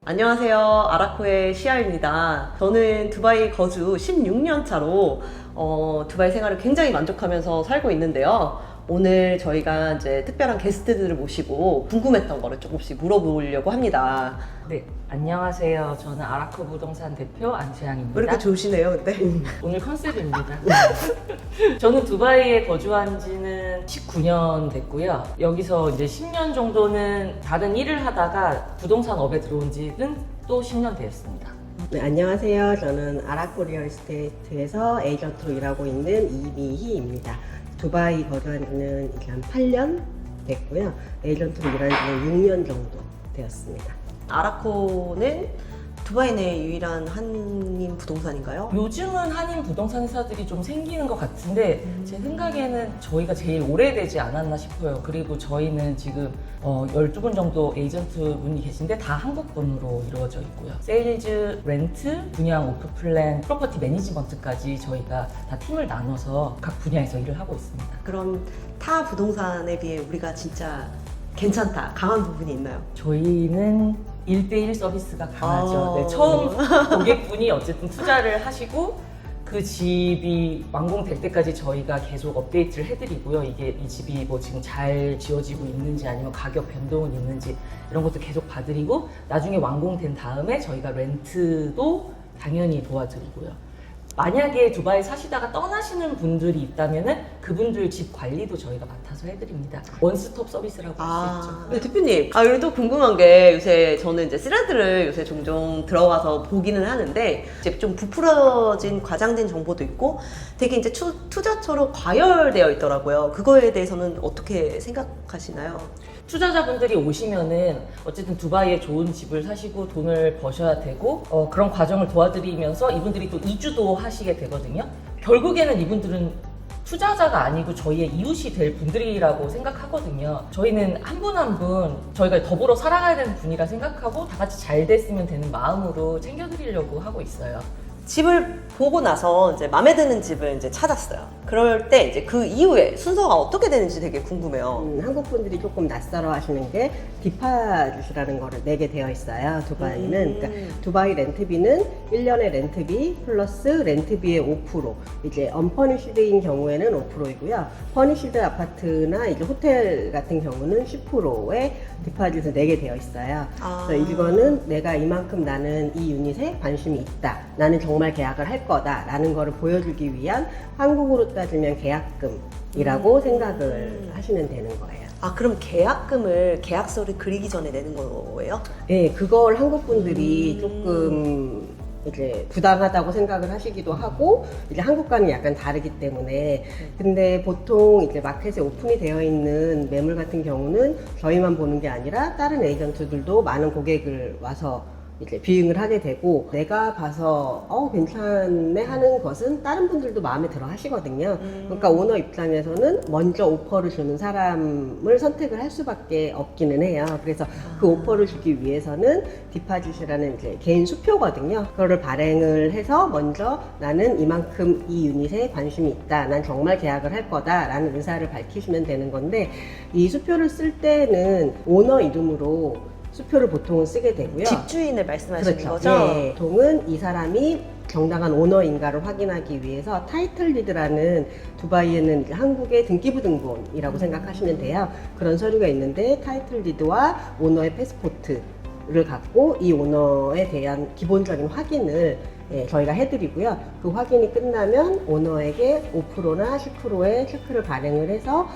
안녕하세요. 아라코의 시아입니다. 저는 두바이 거주 16년 차로 두바이 생활을 굉장히 만족하면서 살고 있는데요. 오늘 저희가 이제 특별한 게스트들을 모시고 궁금했던 거를 조금씩 물어보려고 합니다. 네, 안녕하세요. 저는 아라코 부동산 대표 안채양입니다. 왜 이렇게 좋으시네요, 근데? 오늘 컨셉입니다. 저는 두바이에 거주한 지는 19년 됐고요. 여기서 이제 10년 정도는 다른 일을 하다가 부동산 업에 들어온 지는 또 10년 되었습니다. 네, 안녕하세요. 저는 아라코 리얼스테이트에서 에이전트로 일하고 있는 이미희입니다. 두바이 거주한 지는 이제 한 8년 됐고요. 에이전트로 일한 지는 6년 정도 되었습니다. 아라코는 두바이 내 유일한 한인 부동산인가요? 요즘은 한인 부동산 회사들이 좀 생기는 것 같은데 제 생각에는 저희가 제일 오래되지 않았나 싶어요. 그리고 저희는 지금 12분 정도 에이전트 분이 계신데 다 한국분으로 이루어져 있고요. 세일즈, 렌트, 분양, 오프 플랜, 프로퍼티 매니지먼트까지 저희가 다 팀을 나눠서 각 분야에서 일을 하고 있습니다. 그럼 타 부동산에 비해 우리가 진짜 괜찮다, 강한 부분이 있나요? 저희는 1대1 서비스가 강하죠. 네, 처음 고객분이 어쨌든 투자를 하시고 그 집이 완공될 때까지 저희가 계속 업데이트를 해드리고요. 이 집이 뭐 지금 잘 지어지고 있는지 아니면 가격 변동은 있는지 이런 것도 계속 봐드리고 나중에 완공된 다음에 저희가 렌트도 당연히 도와드리고요. 만약에 두바이 사시다가 떠나시는 분들이 있다면은 그분들 집 관리도 저희가 맡아서 해드립니다. 원스톱 서비스라고 할 수 있죠. 네, 대표님. 그리고 또 궁금한 게 요새 저는 이제 스레드를 요새 종종 들어가서 보기는 하는데 이제 좀 부풀어진 과장된 정보도 있고 되게 이제 투자처로 과열되어 있더라고요. 그거에 대해서는 어떻게 생각하시나요? 투자자분들이 오시면은 어쨌든 두바이에 좋은 집을 사시고 돈을 버셔야 되고 그런 과정을 도와드리면서 이분들이 또 이주도 하시게 되거든요. 결국에는 이분들은 투자자가 아니고 저희의 이웃이 될 분들이라고 생각하거든요. 저희는 한 분 한 분 저희가 더불어 살아가야 되는 분이라 생각하고 다 같이 잘 됐으면 되는 마음으로 챙겨드리려고 하고 있어요. 집을 보고 나서 이제 마음에 드는 집을 이제 찾았어요. 그럴 때 이제 그 이후에 순서가 어떻게 되는지 되게 궁금해요. 한국 분들이 조금 낯설어 하시는 게 디파짓이라는 거를 내게 되어 있어요. 두바이는. 그러니까 두바이 렌트비는 1년의 렌트비 플러스 렌트비의 5%. 이제 언퍼니시드인 경우에는 5%이고요. 퍼니시드 아파트나 이제 호텔 같은 경우는 10%의 디파짓을 내게 되어 있어요. 그래서 이거는 내가 이만큼 나는 이 유닛에 관심이 있다. 나는 정말 계약을 할 거다라는 거를 보여주기 위한 한국으로 따지면 계약금이라고 생각을 하시면 되는 거예요. 그럼 계약금을 계약서를 그리기 전에 내는 거예요? 네, 그걸 한국 분들이 조금 이제 부당하다고 생각을 하시기도 하고 이제 한국과는 약간 다르기 때문에 근데 보통 이제 마켓에 오픈이 되어 있는 매물 같은 경우는 저희만 보는 게 아니라 다른 에이전트들도 많은 고객을 와서 이제 비행을 하게 되고 내가 봐서 괜찮네 하는 것은 다른 분들도 마음에 들어 하시거든요. 그러니까 오너 입장에서는 먼저 오퍼를 주는 사람을 선택을 할 수밖에 없기는 해요. 그래서 그 오퍼를 주기 위해서는 디파짓이라는 이제 개인 수표거든요. 그거를 발행을 해서 먼저 나는 이만큼 이 유닛에 관심이 있다. 난 정말 계약을 할 거다. 라는 의사를 밝히시면 되는 건데 이 수표를 쓸 때는 오너 이름으로 수표를 보통은 쓰게 되고요. 집주인을 말씀하시는 그렇죠. 거죠? 네, 보통은 이 사람이 정당한 오너인가를 확인하기 위해서 타이틀 리드라는 두바이에는 이제 한국의 등기부 등본이라고 생각하시면 돼요. 그런 서류가 있는데 타이틀 리드와 오너의 패스포트를 갖고 이 오너에 대한 기본적인 확인을 저희가 해드리고요. 그 확인이 끝나면 오너에게 5%나 10%의 체크를 발행을 해서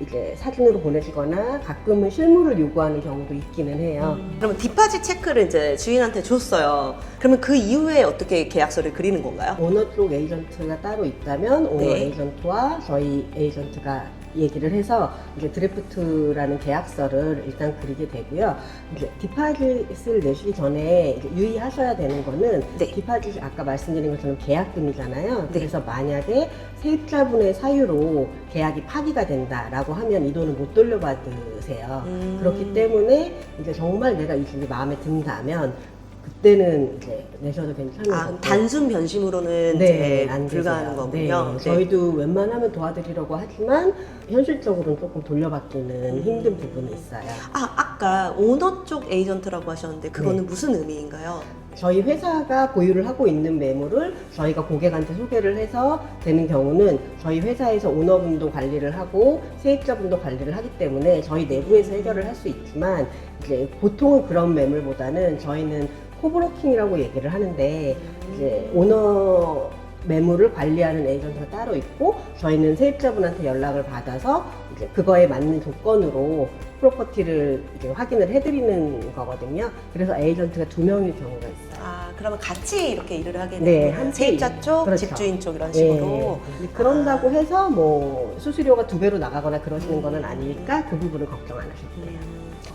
이제 사진으로 보내시거나 가끔은 실물을 요구하는 경우도 있기는 해요. 그러면 디파짓 체크를 이제 주인한테 줬어요. 그러면 그 이후에 어떻게 계약서를 그리는 건가요? 오너 쪽 에이전트가 따로 있다면 오너 네. 에이전트와 저희 에이전트가 얘기를 해서 이제 드래프트라는 계약서를 일단 그리게 되고요. 이제 디파짓을 내시기 전에 이제 유의하셔야 되는 거는 네. 디파짓이 아까 말씀드린 것처럼 계약금이잖아요. 네. 그래서 만약에 세입자분의 사유로 계약이 파기가 된다라고 하면 이 돈을 못 돌려받으세요. 그렇기 때문에 이제 정말 내가 이 집이 마음에 든다면 그때는 이제 내셔도 괜찮은 아, 거고. 단순 변심으로는 네, 이제 안 불가하는 되세요. 거군요. 네, 저희도 웬만하면 도와드리려고 하지만 현실적으로는 조금 돌려받기는 힘든 부분이 있어요. 아, 아까 오너 쪽 에이전트라고 하셨는데 그거는 네. 무슨 의미인가요? 저희 회사가 보유를 하고 있는 매물을 저희가 고객한테 소개를 해서 되는 경우는 저희 회사에서 오너분도 관리를 하고 세입자분도 관리를 하기 때문에 저희 내부에서 해결을 할 수 있지만 이제 보통은 그런 매물보다는 저희는 코브로킹이라고 얘기를 하는데 이제 오너 매물을 관리하는 에이전트가 따로 있고 저희는 세입자분한테 연락을 받아서 이제 그거에 맞는 조건으로 프로퍼티를 이제 확인을 해드리는 거거든요. 그래서 에이전트가 2명일 경우가 있어요. 아, 그러면 같이 이렇게 일을 하게 네, 되면 함께 세입자 쪽, 그렇죠. 집주인 쪽 이런 식으로. 네. 그런다고 해서 뭐 수수료가 2배로 나가거나 그러시는 거는 아니니까 그 부분을 걱정 안 하셔도 돼요.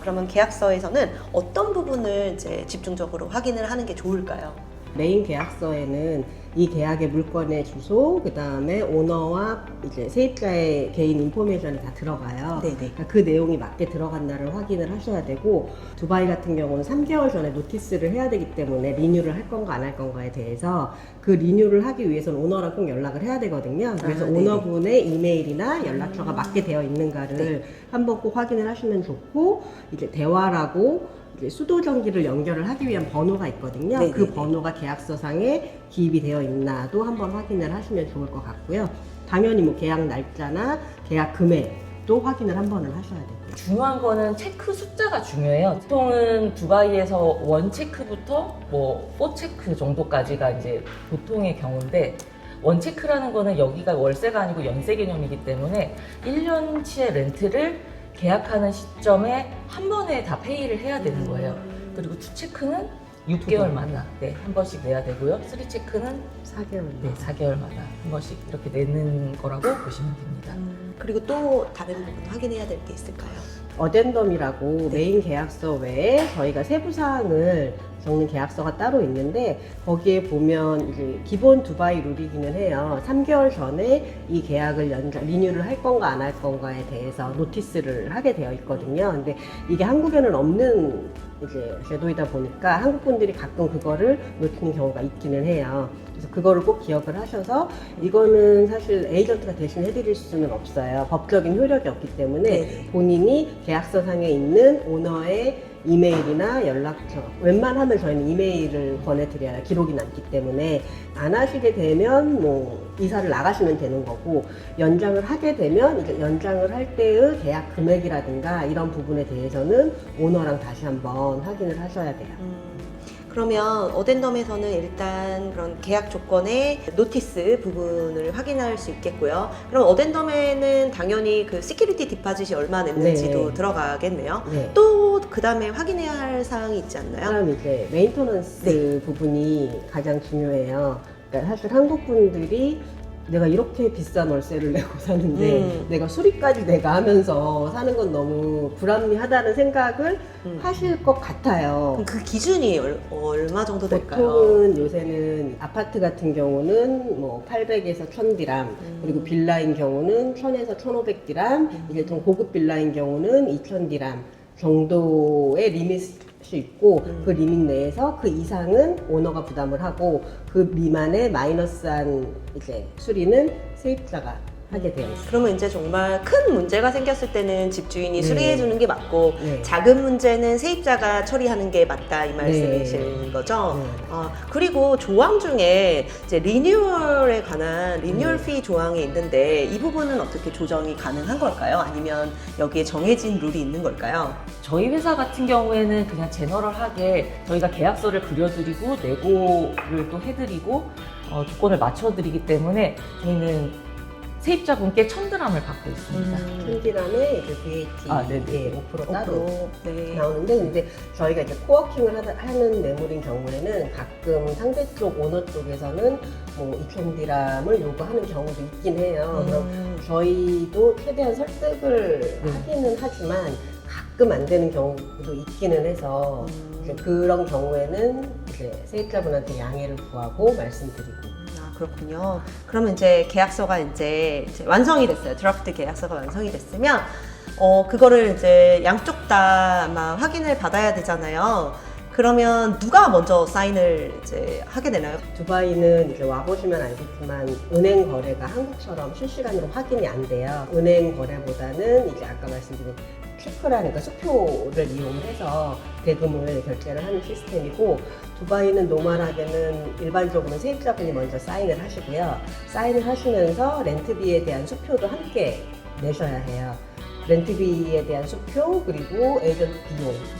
그러면 계약서에서는 어떤 부분을 이제 집중적으로 확인을 하는 게 좋을까요? 메인 계약서에는 이 계약의 물건의 주소, 그 다음에 오너와 이제 세입자의 개인 인포메이션이 다 들어가요. 네네. 그러니까 그 내용이 맞게 들어갔나를 확인을 하셔야 되고, 두바이 같은 경우는 3개월 전에 노티스를 해야 되기 때문에 리뉴를 할 건가 안 할 건가에 대해서 그 리뉴를 하기 위해서는 오너랑 꼭 연락을 해야 되거든요. 그래서 네네. 오너분의 이메일이나 연락처가 맞게 되어 있는가를 한번 꼭 확인을 하시면 좋고, 이제 대화라고 이제 수도 전기를 연결을 하기 위한 번호가 있거든요. 네네네. 그 번호가 계약서상에 기입이 되어 있나도 한번 확인을 하시면 좋을 것 같고요. 당연히 뭐 계약 날짜나 계약 금액도 확인을 한 번은 하셔야 되고요. 중요한 거는 체크 숫자가 중요해요. 보통은 두바이에서 1체크부터 뭐 4체크 정도까지가 이제 보통의 경우인데, 원체크라는 거는 여기가 월세가 아니고 연세 개념이기 때문에 1년치의 렌트를 계약하는 시점에 한 번에 다 페이를 해야 되는 거예요. 그리고 2체크는 6개월마다 한 번씩 내야 되고요. 3체크는 4개월. 4개월마다 한 번씩 이렇게 내는 거라고 보시면 됩니다. 그리고 또 다른 부분 확인해야 될 게 있을까요? 어덴덤이라고 메인 계약서 외에 저희가 세부 사항을 적는 계약서가 따로 있는데, 거기에 보면 이제 기본 두바이 룰이기는 해요. 3개월 전에 이 계약을 리뉴를 할 건가 안 할 건가에 대해서 노티스를 하게 되어 있거든요. 근데 이게 한국에는 없는 이제 제도이다 보니까 한국 분들이 가끔 그거를 놓치는 경우가 있기는 해요. 그래서 그거를 꼭 기억을 하셔서, 이거는 사실 에이전트가 대신 해드릴 수는 없어요. 법적인 효력이 없기 때문에 네네. 본인이 계약서상에 있는 오너의 이메일이나 연락처, 웬만하면 저희는 이메일을 권해드려요. 기록이 남기 때문에. 안 하시게 되면 뭐 이사를 나가시면 되는 거고, 연장을 하게 되면 이제 연장을 할 때의 계약 금액이라든가 이런 부분에 대해서는 오너랑 다시 한번 확인을 하셔야 돼요. 그러면 어덴덤에서는 일단 그런 계약 조건의 노티스 부분을 확인할 수 있겠고요. 그럼 어덴덤에는 당연히 그 시큐리티 디파짓이 얼마 냈는지도 네. 들어가겠네요. 네. 또 그 다음에 확인해야 할 사항이 있지 않나요? 그다음 이제 메인터넌스 부분이 가장 중요해요. 그러니까 사실 한국 분들이 내가 이렇게 비싼 월세를 내고 사는데 내가 수리까지 내가 하면서 사는 건 너무 불합리하다는 생각을 하실 것 같아요. 그럼 그 기준이 얼마 정도 될까요? 보통은 요새는 아파트 같은 경우는 뭐 800에서 1000디람, 그리고 빌라인 경우는 1000에서 1500디람, 이제 좀 고급 빌라인 경우는 2000디람 정도의 리밋이 있고, 그 리밋 내에서 그 이상은 오너가 부담을 하고, 그 미만의 마이너스한 이제 수리는 세입자가 하게 되어 있어요. 그러면 이제 정말 큰 문제가 생겼을 때는 집주인이 네. 수리해 주는 게 맞고, 네. 작은 문제는 세입자가 처리하는 게 맞다 이 말씀이신 거죠? 네. 그리고 조항 중에 이제 리뉴얼에 관한 리뉴얼 피 조항이 있는데 이 부분은 어떻게 조정이 가능한 걸까요? 아니면 여기에 정해진 룰이 있는 걸까요? 저희 회사 같은 경우에는 그냥 제너럴하게 저희가 계약서를 그려드리고 내고를 또 해드리고 조건을 맞춰드리기 때문에 저희는 세입자분께 1000드람을 받고 있습니다. 1000디람에 이제 VAT 네네. 5% 따로 네. 나오는데, 근데 저희가 이제 코워킹을 하는 매물인 경우에는 가끔 상대쪽 오너 쪽에서는 뭐 2000디람을 요구하는 경우도 있긴 해요. 그럼 저희도 최대한 설득을 하기는 하지만 가끔 안 되는 경우도 있기는 해서 이제 그런 경우에는 이제 세입자분한테 양해를 구하고 말씀드리고. 그렇군요. 그러면 이제 계약서가 이제 완성이 됐어요. 드래프트 계약서가 완성이 됐으면 그거를 이제 양쪽 다 아마 확인을 받아야 되잖아요. 그러면 누가 먼저 사인을 이제 하게 되나요? 두바이는 이제 와보시면 알겠지만 은행 거래가 한국처럼 실시간으로 확인이 안 돼요. 은행 거래보다는 이제 아까 말씀드린 체크라는 그 수표를 이용해서 대금을 결제를 하는 시스템이고, 두바이는 노멀하게는 일반적으로는 세입자분이 먼저 사인을 하시고요. 사인을 하시면서 렌트비에 대한 수표도 함께 내셔야 해요. 렌트비에 대한 수표 그리고 에이전트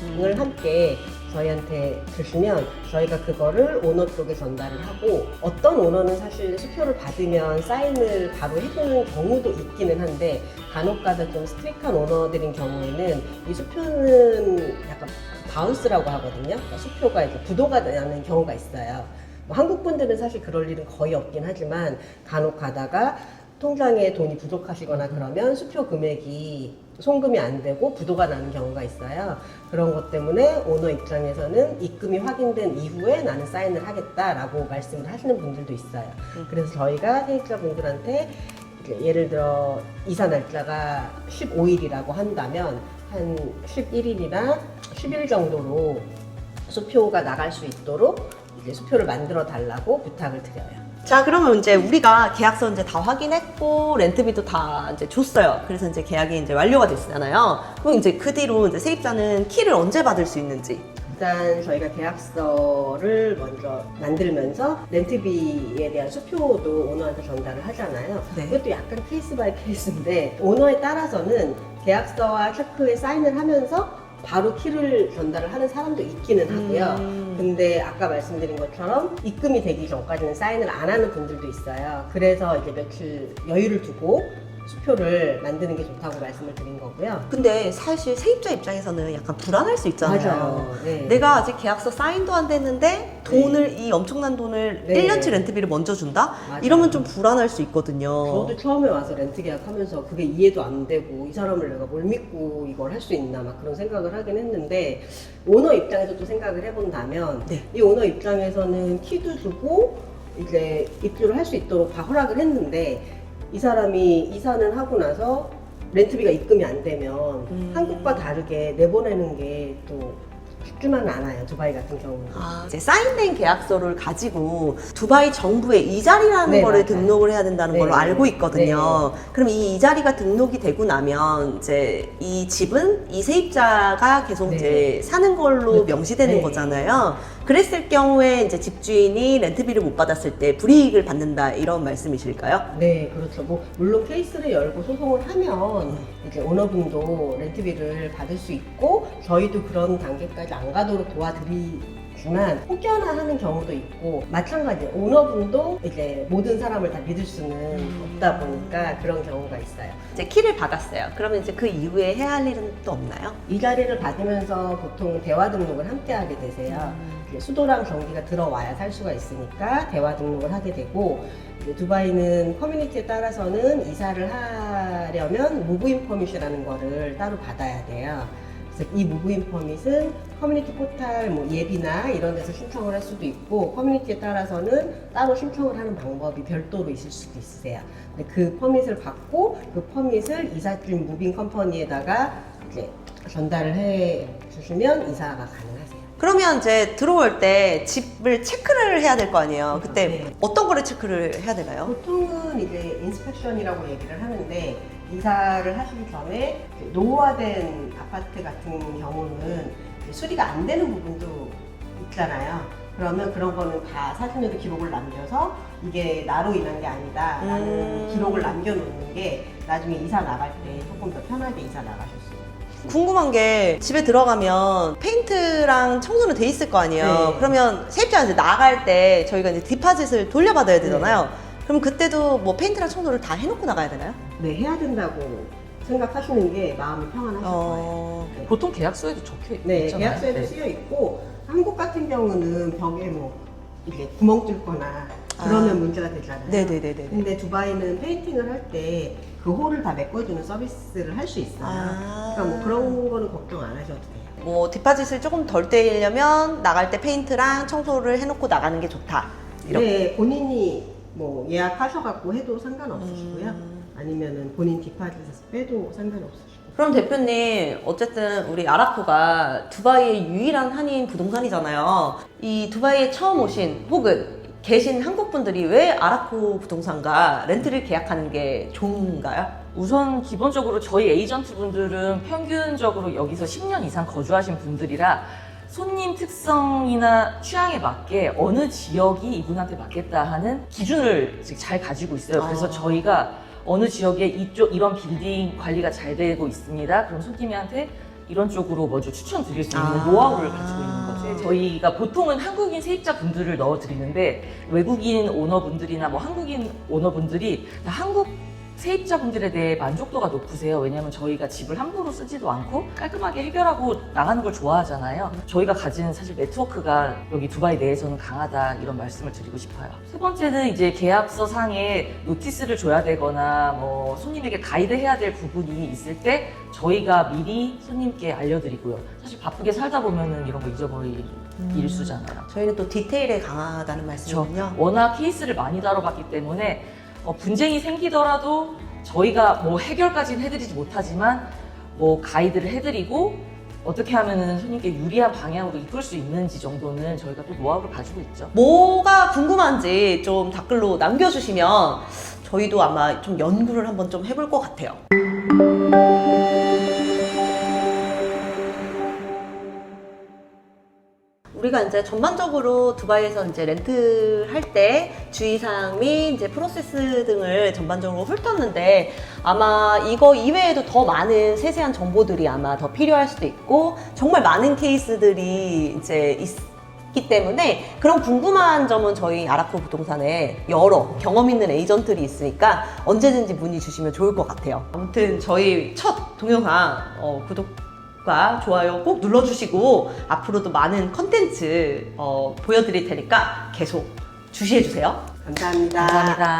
비용을 함께 저희한테 주시면 저희가 그거를 오너 쪽에 전달을 하고, 어떤 오너는 사실 수표를 받으면 사인을 바로 해주는 경우도 있기는 한데 간혹가다 좀 스트릭한 오너들인 경우에는 이 수표는 약간 바운스라고 하거든요. 그러니까 수표가 이제 부도가 나는 경우가 있어요. 뭐 한국 분들은 사실 그럴 일은 거의 없긴 하지만 간혹 가다가 통장에 돈이 부족하시거나 그러면 수표 금액이 송금이 안 되고 부도가 나는 경우가 있어요. 그런 것 때문에 오너 입장에서는 입금이 확인된 이후에 나는 사인을 하겠다라고 말씀을 하시는 분들도 있어요. 그래서 저희가 세입자분들한테 예를 들어 이사 날짜가 15일이라고 한다면 한 11일이나 10일 정도로 수표가 나갈 수 있도록 이제 수표를 만들어 달라고 부탁을 드려요. 자, 그러면 이제 우리가 계약서 이제 다 확인했고 렌트비도 다 이제 줬어요. 그래서 이제 계약이 이제 완료가 됐잖아요. 그럼 이제 그 뒤로 이제 세입자는 키를 언제 받을 수 있는지. 일단 저희가 계약서를 먼저 만들면서 렌트비에 대한 수표도 오너한테 전달을 하잖아요. 네. 이것도 약간 케이스 바이 케이스인데 오너에 따라서는 계약서와 체크에 사인을 하면서 바로 키를 전달을 하는 사람도 있기는 하고요. 근데 아까 말씀드린 것처럼 입금이 되기 전까지는 사인을 안 하는 분들도 있어요. 그래서 이제 며칠 여유를 두고 수표를 만드는 게 좋다고 말씀을 드린 거고요. 근데 사실 세입자 입장에서는 약간 불안할 수 있잖아요. 맞아요. 네. 내가 아직 계약서 사인도 안 됐는데 돈을 이 엄청난 돈을 네. 1년치 렌트비를 먼저 준다? 맞아요. 이러면 좀 불안할 수 있거든요. 저도 처음에 와서 렌트 계약하면서 그게 이해도 안 되고 이 사람을 내가 뭘 믿고 이걸 할 수 있나 막 그런 생각을 하긴 했는데, 오너 입장에서 또 생각을 해본다면 네. 이 오너 입장에서는 키도 주고 이제 입주를 할 수 있도록 다 허락을 했는데 이 사람이 이사는 하고 나서 렌트비가 입금이 안 되면 한국과 다르게 내보내는 게 또 쉽지만은 않아요. 두바이 같은 경우는. 이제 사인된 계약서를 가지고 두바이 정부에 이자리라는 네, 거를 맞아요. 등록을 해야 된다는 네. 걸로 알고 있거든요. 네. 그럼 이 이자리가 등록이 되고 나면 이제 이 집은 이 세입자가 계속 네. 이제 사는 걸로 그렇죠. 명시되는 네. 거잖아요. 그랬을 경우에 이제 집주인이 렌트비를 못 받았을 때 불이익을 받는다 이런 말씀이실까요? 네, 그렇죠. 뭐 물론 케이스를 열고 소송을 하면 이제 오너분도 렌트비를 받을 수 있고 저희도 그런 단계까지 안 가도록 도와드리지만 혹여나 하는 경우도 있고, 마찬가지 오너분도 이제 모든 사람을 다 믿을 수는 없다 보니까 그런 경우가 있어요. 이제 키를 받았어요. 그러면 이제 그 이후에 해야 할 일은 또 없나요? 이 자리를 받으면서 보통 대화 등록을 함께 하게 되세요. 이제 수도랑 전기가 들어와야 살 수가 있으니까 대화 등록을 하게 되고, 이제 두바이는 커뮤니티에 따라서는 이사를 하려면 무브인 퍼밋이라는 거를 따로 받아야 돼요. 그래서 이 무브인 퍼밋은 커뮤니티 포탈 뭐 예비나 이런 데서 신청을 할 수도 있고, 커뮤니티에 따라서는 따로 신청을 하는 방법이 별도로 있을 수도 있으세요. 근데 그 퍼밋을 받고 그 퍼밋을 이삿짐 무빙 컴퍼니에다가 이제 전달을 해 주시면 이사가 가능하세요. 그러면 이제 들어올 때 집을 체크를 해야 될 거 아니에요. 그때 네. 어떤 거를 체크를 해야 되나요? 보통은 이제 인스펙션이라고 얘기를 하는데, 이사를 하시기 전에 노후화된 아파트 같은 경우는 수리가 안 되는 부분도 있잖아요. 그러면 그런 거는 다 사진으로 기록을 남겨서 이게 나로 인한 게 아니다 라는 기록을 남겨놓는 게 나중에 이사 나갈 때 조금 더 편하게 이사 나가실 수 있어요. 궁금한 게 집에 들어가면 페인트랑 청소는 돼 있을 거 아니에요. 네. 그러면 세입자가 이제 나갈 때 저희가 이제 디파짓을 돌려받아야 되잖아요. 그럼 그때도 뭐 페인트랑 청소를 다 해놓고 나가야 되나요? 네, 해야 된다고 생각하시는 게 마음이 평안하실 거예요. 네. 보통 계약서에도 적혀 네, 있잖아요. 계약서에도 네. 쓰여 있고, 한국 같은 경우는 벽에 뭐 이게 구멍 뚫거나 그러면 문제가 되잖아요. 네네네네. 근데 두바이는 페인팅을 할 때 그 홀을 다 메꿔주는 서비스를 할 수 있어요. 그러니까 뭐 그런 거는 걱정 안 하셔도 돼요. 뭐 디파짓을 조금 덜 떼려면 나갈 때 페인트랑 청소를 해놓고 나가는 게 좋다. 이렇게. 네, 본인이 뭐 예약하셔갖고 해도 상관없으시고요. 아니면은 본인 디파짓에서 빼도 상관없으시고. 그럼 대표님, 어쨌든 우리 아라코가 두바이의 유일한 한인 부동산이잖아요. 이 두바이에 처음 오신 혹은 계신 한국 분들이 왜 아라코 부동산과 렌트를 계약하는 게 좋은가요? 우선 기본적으로 저희 에이전트 분들은 평균적으로 여기서 10년 이상 거주하신 분들이라 손님 특성이나 취향에 맞게 어느 지역이 이분한테 맞겠다 하는 기준을 잘 가지고 있어요. 그래서 저희가 어느 지역에 이런 빌딩 관리가 잘 되고 있습니다. 그럼 손님한테 이런 쪽으로 먼저 추천드릴 수 있는 노하우를 가지고 있는 거죠. 저희가 보통은 한국인 세입자 분들을 넣어드리는데 외국인 오너분들이나 뭐 한국인 오너분들이 다 한국 세입자분들에 대해 만족도가 높으세요. 왜냐면 저희가 집을 함부로 쓰지도 않고 깔끔하게 해결하고 나가는 걸 좋아하잖아요. 저희가 가진 사실 네트워크가 여기 두바이 내에서는 강하다 이런 말씀을 드리고 싶어요. 세 번째는 이제 계약서 상에 노티스를 줘야 되거나 뭐 손님에게 가이드 해야 될 부분이 있을 때 저희가 미리 손님께 알려드리고요. 사실 바쁘게 살다 보면은 이런 거 잊어버릴 일수잖아요. 저희는 또 디테일에 강하다는 말씀이군요. 워낙 케이스를 많이 다뤄봤기 때문에 분쟁이 생기더라도 저희가 뭐 해결까지는 해드리지 못하지만 뭐 가이드를 해드리고 어떻게 하면은 손님께 유리한 방향으로 이끌 수 있는지 정도는 저희가 또 노하우를 가지고 있죠. 뭐가 궁금한지 좀 댓글로 남겨주시면 저희도 아마 좀 연구를 한번 좀 해볼 것 같아요. 우리가 이제 전반적으로 두바이에서 이제 렌트를 할 때 주의사항 및 이제 프로세스 등을 전반적으로 훑었는데 아마 이거 이외에도 더 많은 세세한 정보들이 아마 더 필요할 수도 있고 정말 많은 케이스들이 이제 있기 때문에 그런 궁금한 점은 저희 아라코 부동산에 여러 경험 있는 에이전트들이 있으니까 언제든지 문의 주시면 좋을 것 같아요. 아무튼 저희 첫 동영상 구독과 좋아요 꼭 눌러주시고 앞으로도 많은 컨텐츠 보여드릴 테니까 계속 주시해주세요. 감사합니다. 감사합니다.